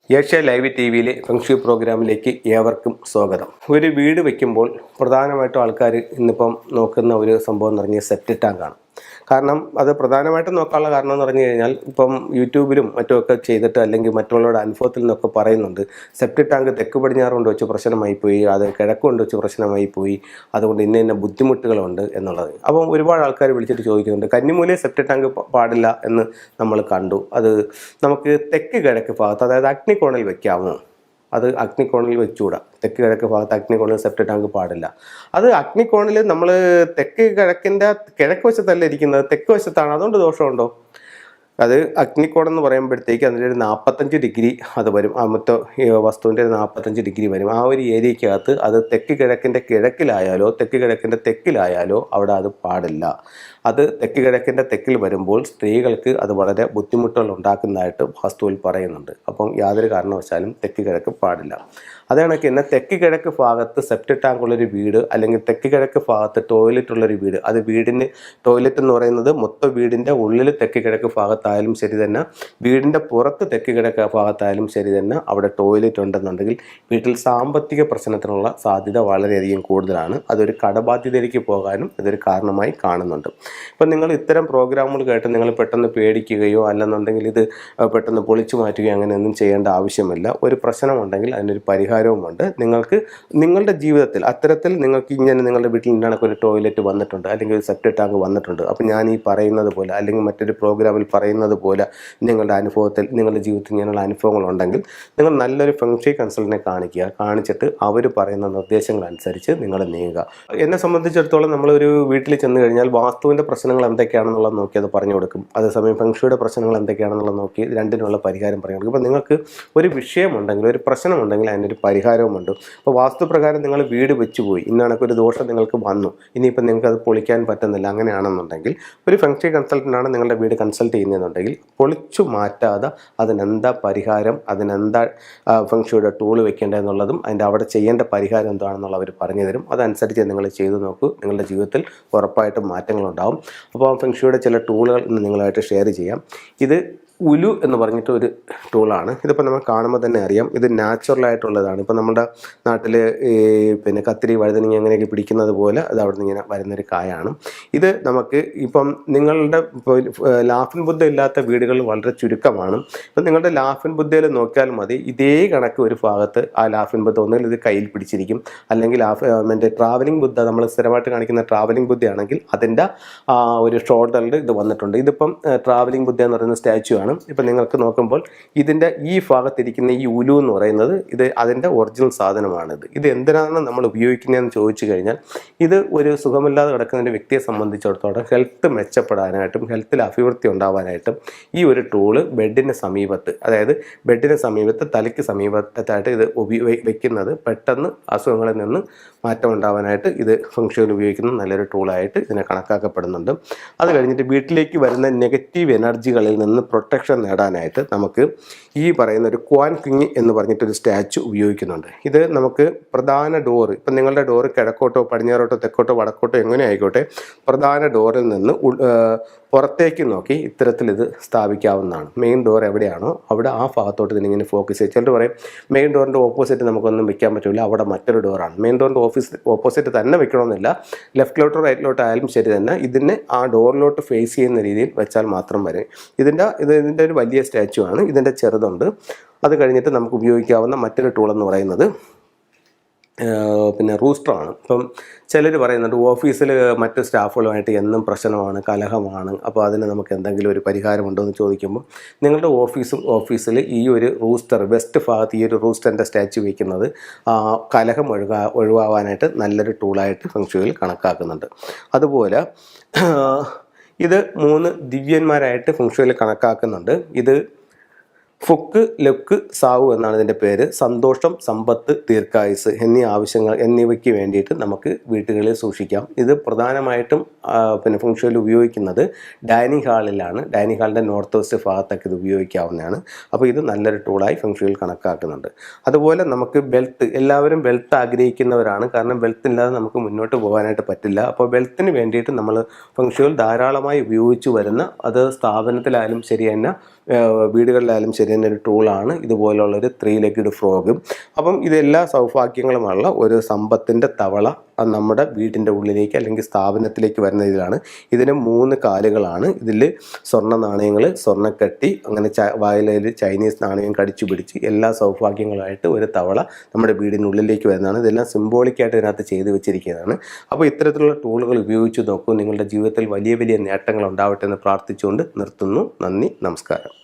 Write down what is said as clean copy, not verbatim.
Asia live T വിയിലെ feng shui പ്രോഗ്രാമിലേക്ക് ഏവർക്കും സ്വാഗതം. ഒരു വീട് വയ്ക്കുമ്പോൾ പ്രധാനമായിട്ടും ആൾക്കാർ ഇന്നിപ്പം നോക്കുന്ന ഒരു സംഭവം എന്ന് പറഞ്ഞാൽ സെപ്റ്റി ടാങ്കാണ്. കാരണം അത് പ്രധാനമായിട്ടും നോക്കാനുള്ള കാരണം എന്ന് പറഞ്ഞു കഴിഞ്ഞാൽ ഇപ്പം യൂട്യൂബിലും മറ്റുമൊക്കെ ചെയ്തിട്ട് അല്ലെങ്കിൽ മറ്റുള്ളവരുടെ അനുഭവത്തിൽ നിന്നൊക്കെ പറയുന്നുണ്ട് സെപ്റ്റി ടാങ്ക് തെക്ക് പടിഞ്ഞാറ് കൊണ്ട് വെച്ച് പ്രശ്നമായി പോയി, അത് കിഴക്ക് കൊണ്ട് വെച്ച് പ്രശ്നമായി പോയി, അതുകൊണ്ട് ഇന്ന ബുദ്ധിമുട്ടുകളുണ്ട് എന്നുള്ളത്. അപ്പം ഒരുപാട് ആൾക്കാർ വിളിച്ചിട്ട് ചോദിക്കുന്നുണ്ട് കന്നിമൂലയിൽ സെപ്റ്റി ടാങ്ക് പാടില്ല എന്ന് നമ്മൾ കണ്ടു. അത് നമുക്ക് തെക്ക് കിഴക്ക് ഭാഗത്ത് അതായത് അഗ്നികോണിൽ വെക്കാമോ? അത് അഗ്നികോണിൽ വെച്ചുകൂടാ. തെക്ക് കിഴക്ക് ഭാഗത്ത് അഗ്നികോണിൽ സെപ്റ്റി ടാങ്ക് പാടില്ല. അത് അഗ്നികോണിൽ നമ്മൾ തെക്ക് കിഴക്കിൻ്റെ കിഴക്ക് വശത്തല്ല ഇരിക്കുന്നത്, തെക്ക് വശത്താണ്. അതുകൊണ്ട് ദോഷമുണ്ടോ? അത് അഗ്നികോൺ എന്ന് പറയുമ്പോഴത്തേക്ക് അതിൻ്റെ ഒരു 45 ഡിഗ്രി അത് വരും. ആ മൊത്തം വസ്തുവിൻ്റെ ഒരു 45 ഡിഗ്രി വരും. ആ ഒരു ഏരിയക്കകത്ത് അത് തെക്ക് കിഴക്കിൻ്റെ കിഴക്കിലായാലോ തെക്ക് കിഴക്കിൻ്റെ തെക്കിലായാലോ അവിടെ അത് പാടില്ല. അത് തെക്ക് കിഴക്കിൻ്റെ തെക്കിൽ വരുമ്പോൾ സ്ത്രീകൾക്ക് അത് വളരെ ബുദ്ധിമുട്ടുകൾ ഉണ്ടാക്കുന്നതായിട്ട് വാസ്തുവിൽ പറയുന്നുണ്ട്. അപ്പം യാതൊരു കാരണവശാലും തെക്ക് കിഴക്ക് പാടില്ല. അത് കണക്ക് തന്നെ തെക്ക് കിഴക്ക് ഭാഗത്ത് സെപ്റ്റി ടാങ്ക് ഉള്ളൊരു വീട് അല്ലെങ്കിൽ തെക്ക് കിഴക്ക് ഭാഗത്ത് ടോയ്ലറ്റ് ഉള്ളൊരു വീട്, അത് വീടിന് ടോയ്ലറ്റ് എന്ന് പറയുന്നത് മൊത്തം വീടിൻ്റെ ഉള്ളിൽ തെക്ക് കിഴക്ക് ഭാഗത്തായാലും ശരി തന്നെ, വീടിൻ്റെ പുറത്ത് തെക്ക് കിഴക്ക് ഭാഗത്തായാലും ശരി തന്നെ അവിടെ ടോയ്ലറ്റ് ഉണ്ടെന്നുണ്ടെങ്കിൽ വീട്ടിൽ സാമ്പത്തിക പ്രശ്നത്തിനുള്ള സാധ്യത വളരെയധികം കൂടുതലാണ്. അതൊരു കടബാധ്യതയിലേക്ക് പോകാനും ഇതൊരു കാരണമായി കാണുന്നുണ്ട്. ഇപ്പം നിങ്ങൾ ഇത്തരം പ്രോഗ്രാമുകൾ കേട്ട് നിങ്ങൾ പെട്ടെന്ന് പേടിക്കുകയോ അല്ലെന്നുണ്ടെങ്കിൽ ഇത് പെട്ടെന്ന് പൊളിച്ചു മാറ്റുകയോ അങ്ങനെയൊന്നും ചെയ്യേണ്ട ആവശ്യമില്ല. ഒരു പ്രശ്നമുണ്ടെങ്കിൽ അതിനൊരു പരിഹാരവുമുണ്ട്. നിങ്ങൾക്ക് നിങ്ങളുടെ ജീവിതത്തിൽ അത്തരത്തിൽ നിങ്ങൾക്ക് ഇങ്ങനെ നിങ്ങളുടെ വീട്ടിൽ ഇന്നണക്ക് ഒരു ടോയ്ലറ്റ് വന്നിട്ടുണ്ട് അല്ലെങ്കിൽ ഒരു സെപ്റ്റി ടാങ്ക് വന്നിട്ടുണ്ട്, അപ്പം ഞാൻ ഈ പറയുന്നത് പോലെ അല്ലെങ്കിൽ മറ്റൊരു പ്രോഗ്രാമിൽ പറയുന്നത് പോലെ നിങ്ങളുടെ അനുഭവത്തിൽ നിങ്ങളുടെ ജീവിതത്തിൽ ഇങ്ങനെയുള്ള അനുഭവങ്ങളുണ്ടെങ്കിൽ നിങ്ങൾ നല്ലൊരു ഫെങ്ഷി കൺസൾട്ടനെ കാണിച്ചിട്ട് അവർ പറയുന്ന നിർദ്ദേശങ്ങൾ അനുസരിച്ച് നിങ്ങൾ നീങ്ങുക. എന്നെ സംബന്ധിച്ചിടത്തോളം നമ്മളൊരു വീട്ടിൽ ചെന്ന് കഴിഞ്ഞാൽ വാസ്തുവിൻ്റെ പ്രശ്നങ്ങൾ എന്തൊക്കെയാണെന്നുള്ളത് നോക്കി അത് പറഞ്ഞു കൊടുക്കും. അതേസമയം ഫെങ്ഷുയുടെ പ്രശ്നങ്ങൾ എന്തൊക്കെയാണെന്നുള്ളത് നോക്കി രണ്ടിനുള്ള പരിഹാരം പറഞ്ഞു കൊടുക്കും. ഇപ്പോൾ നിങ്ങൾക്ക് ഒരു വിഷയമുണ്ടെങ്കിൽ ഒരു പ്രശ്നമുണ്ടെങ്കിൽ അതിനൊരു പരിഹാരവുമുണ്ട്. ഇപ്പോൾ വാസ്തുപ്രകാരം നിങ്ങൾ വീട് വെച്ചുപോയി, ഇന്നണക്കൊരു ദോഷം നിങ്ങൾക്ക് വന്നു, ഇനിയിപ്പോൾ നിങ്ങൾക്ക് അത് പൊളിക്കാൻ പറ്റുന്നില്ല, അങ്ങനെയാണെന്നുണ്ടെങ്കിൽ ഒരു ഫെങ്ഷി കൺസൾട്ടൻ്റാണ് നിങ്ങളുടെ വീട് കൺസൾട്ട് ചെയ്യുന്നതെന്നുണ്ടെങ്കിൽ പൊളിച്ചു മാറ്റാതെ അതിനെന്താ പരിഹാരം, അതിനെന്താ ഫെങ്ഷുയുടെ ടൂൾ വെക്കേണ്ടതെന്നുള്ളതും അതിൻ്റെ അവിടെ ചെയ്യേണ്ട പരിഹാരം എന്താണെന്നുള്ള അവർ പറഞ്ഞു തരും. അതനുസരിച്ച് നിങ്ങൾ ചെയ്തു നോക്കൂ, നിങ്ങളുടെ ജീവിതത്തിൽ ഉറപ്പായിട്ടും മാറ്റങ്ങളുണ്ടാകും. അപ്പോൾ ഫെങ്ഷുയുടെ ചില ടൂളുകൾ ഇന്ന് നിങ്ങളായിട്ട് ഷെയർ ചെയ്യാം. ഇത് ഉലു എന്ന് പറഞ്ഞിട്ട് ഒരു ടൂളാണ്. ഇതിപ്പോൾ നമ്മൾ കാണുമ്പോൾ തന്നെ അറിയാം ഇത് നാച്ചുറലായിട്ടുള്ളതാണ്. ഇപ്പോൾ നമ്മുടെ നാട്ടിൽ പിന്നെ കത്തിരി വഴുതനങ്ങ അങ്ങനെയൊക്കെ പിടിക്കുന്നത് പോലെ അത് അവിടെ നിന്ന് ഇങ്ങനെ വരുന്നൊരു കായാണ്. ഇത് നമുക്ക് ഇപ്പം നിങ്ങളുടെ ലാഫിൻ ബുദ്ധ ഇല്ലാത്ത വീടുകൾ വളരെ ചുരുക്കമാണ്. ഇപ്പം നിങ്ങളുടെ ലാഫിൻ ബുദ്ധയിൽ നോക്കിയാൽ മതി, ഇതേ കണക്ക് ഒരു ഭാഗത്ത് ആ ലാഫിൻ ബുദ്ധ ഒന്നുകിൽ ഇത് കയ്യിൽ പിടിച്ചിരിക്കും, അല്ലെങ്കിൽ മറ്റേ ട്രാവലിംഗ് ബുദ്ധ നമ്മൾ സ്ഥിരമായിട്ട് കാണിക്കുന്ന ട്രാവലിംഗ് ബുദ്ധയാണെങ്കിൽ അതിൻ്റെ ഒരു ഷോൾഡറിൽ ഇത് വന്നിട്ടുണ്ട്. ഇതിപ്പം ട്രാവലിംഗ് ബുദ്ധ എന്ന് പറയുന്ന സ്റ്റാച്ചു ആണ്. ഇപ്പം നിങ്ങൾക്ക് നോക്കുമ്പോൾ ഇതിൻ്റെ ഈ ഭാഗത്തിരിക്കുന്ന ഈ ഉലു എന്ന് പറയുന്നത് ഇത് അതിൻ്റെ ഒറിജിനൽ സാധനമാണിത്. ഇത് എന്തിനാണ് നമ്മൾ ഉപയോഗിക്കുന്നതെന്ന് ചോദിച്ചു കഴിഞ്ഞാൽ ഇത് ഒരു സുഖമില്ലാതെ കിടക്കുന്ന ഒരു വ്യക്തിയെ സംബന്ധിച്ചിടത്തോളം ഹെൽത്ത് മെച്ചപ്പെടാനായിട്ടും ഹെൽത്തിൽ അഭിവൃദ്ധി ഉണ്ടാവാനായിട്ടും ഈ ഒരു ടൂള് ബെഡിന് സമീപത്ത്, അതായത് ബെഡിന് സമീപത്ത് തലയ്ക്ക് സമീപത്തായിട്ട് ഇത് വെക്കുന്നത് പെട്ടെന്ന് അസുഖങ്ങളിൽ നിന്ന് മാറ്റം ഉണ്ടാവാനായിട്ട് ഇത് ഫെങ്ഷുവിൽ ഉപയോഗിക്കുന്ന നല്ലൊരു ടൂളായിട്ട് ഇതിനെ കണക്കാക്കപ്പെടുന്നുണ്ട്. അത് കഴിഞ്ഞിട്ട് വീട്ടിലേക്ക് വരുന്ന നെഗറ്റീവ് എനർജികളിൽ നിന്ന് പ്രൊട്ടക്ഷൻ നേടാനായിട്ട് നമുക്ക് ഈ പറയുന്ന ഒരു ക്വാൻ കിങ് എന്ന് പറഞ്ഞിട്ടൊരു സ്റ്റാച്ചു ഉപയോഗിക്കുന്നുണ്ട്. ഇത് നമുക്ക് പ്രധാന ഡോറ്, ഇപ്പം നിങ്ങളുടെ ഡോറ് കിഴക്കോട്ടോ പടിഞ്ഞാറോട്ടോ തെക്കോട്ടോ വടക്കോട്ടോ എങ്ങനെ ആയിക്കോട്ടെ, പ്രധാന ഡോറിൽ നിന്ന് പുറത്തേക്ക് നോക്കി ഇത്തരത്തിൽ ഇത് സ്ഥാപിക്കാവുന്നതാണ്. മെയിൻ ഡോർ എവിടെയാണോ അവിടെ ആ ഭാഗത്തോട്ട് ഇതിനിങ്ങനെ ഫോക്കസ് ചെയ്ത്, ചിലർ പറയും മെയിൻ ഡോറിൻ്റെ ഓപ്പോസിറ്റ് നമുക്കൊന്നും വെക്കാൻ പറ്റില്ല, അവിടെ മറ്റൊരു ഡോറാണ്. മെയിൻ ഡോറിൻ്റെ ഓപ്പോസിറ്റ് തന്നെ വെക്കണമെന്നില്ല, ലെഫ്റ്റിലോട്ടോ റൈറ്റിലോട്ടോ ആയാലും ശരി തന്നെ ഇതിനെ ആ ഡോറിലോട്ട് ഫേസ് ചെയ്യുന്ന രീതിയിൽ വെച്ചാൽ മാത്രം വരെ. ഇതിൻ്റെ ഒരു വലിയ സ്റ്റാച്ചു ആണ്, ഇതിൻ്റെ ചെറുതുണ്ട്. അത് കഴിഞ്ഞിട്ട് നമുക്ക് ഉപയോഗിക്കാവുന്ന മറ്റൊരു ടൂൾ എന്ന് പറയുന്നത് പിന്നെ റൂസ്റ്ററാണ്. ഇപ്പം ചിലർ പറയുന്നുണ്ട് ഓഫീസിൽ മറ്റ് സ്റ്റാഫുകളുമായിട്ട് എന്നും പ്രശ്നമാണ്, കലഹമാണ്, അപ്പോൾ അതിന് നമുക്ക് എന്തെങ്കിലും ഒരു പരിഹാരമുണ്ടോ എന്ന് ചോദിക്കുമ്പോൾ നിങ്ങളുടെ ഓഫീസിൽ ഈ ഒരു റൂസ്റ്റർ വെസ്റ്റ് ഭാഗത്ത് ഈ ഒരു റൂസ്റ്ററിൻ്റെ സ്റ്റാച്ചു വയ്ക്കുന്നത് കലഹം ഒഴിവാവാനായിട്ട് നല്ലൊരു ടൂളായിട്ട് ഫെങ്ഷുവിൽ കണക്കാക്കുന്നുണ്ട്. അതുപോലെ ഇത് 3 ദിവ്യന്മാരായിട്ട് ഫെങ്ഷുവിൽ കണക്കാക്കുന്നുണ്ട്. ഇത് ഫുക്ക് ലുക്ക് സാവു എന്നാണ് ഇതിൻ്റെ പേര്. സന്തോഷം, സമ്പത്ത്, ദീർഘായുസ് എന്നീ ആവശ്യങ്ങൾ എന്നിവയ്ക്ക് വേണ്ടിയിട്ട് നമുക്ക് വീടുകളിൽ സൂക്ഷിക്കാം. ഇത് പ്രധാനമായിട്ടും പിന്നെ ഫെങ്ഷുവിൽ ഉപയോഗിക്കുന്നത് ഡൈനിങ് ഹാളിലാണ്. ഡൈനിങ് ഹാളിൻ്റെ നോർത്ത് വെസ്റ്റ് ഭാഗത്തൊക്കെ ഇത് ഉപയോഗിക്കാവുന്നതാണ്. അപ്പോൾ ഇത് നല്ലൊരു ടൂളായി ഫെങ്ഷുവിൽ കണക്കാക്കുന്നുണ്ട്. അതുപോലെ നമുക്ക് വെൽത്ത്, എല്ലാവരും വെൽത്ത് ആഗ്രഹിക്കുന്നവരാണ്, കാരണം വെൽത്ത് ഇല്ലാതെ നമുക്ക് മുന്നോട്ട് പോകാനായിട്ട് പറ്റില്ല. അപ്പോൾ വെൽത്തിന് വേണ്ടിയിട്ട് നമ്മൾ ഫെങ്ഷുവിൽ ധാരാളമായി ഉപയോഗിച്ച് വരുന്ന, അത് സ്ഥാപനത്തിലായാലും ശരി തന്നെ വീടുകളിലായാലും ശരി തന്നെ ഒരു ടൂളാണ് ഇതുപോലുള്ളൊരു 3 legged ഫ്രോഗും. അപ്പം ഇതെല്ലാ സൗഭാഗ്യങ്ങളുമുള്ള ഒരു സമ്പത്തിൻ്റെ തവള നമ്മുടെ വീടിൻ്റെ ഉള്ളിലേക്ക് അല്ലെങ്കിൽ സ്ഥാപനത്തിലേക്ക് വരുന്ന ഇതിലാണ്. ഇതിന് 3 കാലുകളാണ്. ഇതിൽ സ്വർണ്ണ നാണയങ്ങൾ, സ്വർണ്ണക്കട്ടി, അങ്ങനെ വായിലയിൽ ചൈനീസ് നാണയം കടിച്ചു പിടിച്ച് എല്ലാ സൗഭാഗ്യങ്ങളായിട്ട് ഒരു തവള നമ്മുടെ വീടിനുള്ളിലേക്ക് വരുന്നതാണ്. ഇതെല്ലാം സിംബോളിക്കായിട്ട് ഇതിനകത്ത് ചെയ്തു വെച്ചിരിക്കുന്നതാണ്. അപ്പോൾ ഇത്തരത്തിലുള്ള ടൂളുകൾ ഉപയോഗിച്ച് നോക്കൂ. നിങ്ങളുടെ ജീവിതത്തിൽ വലിയ വലിയ നേട്ടങ്ങൾ ഉണ്ടാവട്ടെ എന്ന് പ്രാർത്ഥിച്ചുകൊണ്ട് നിർത്തുന്നു. നന്ദി, നമസ്കാരം.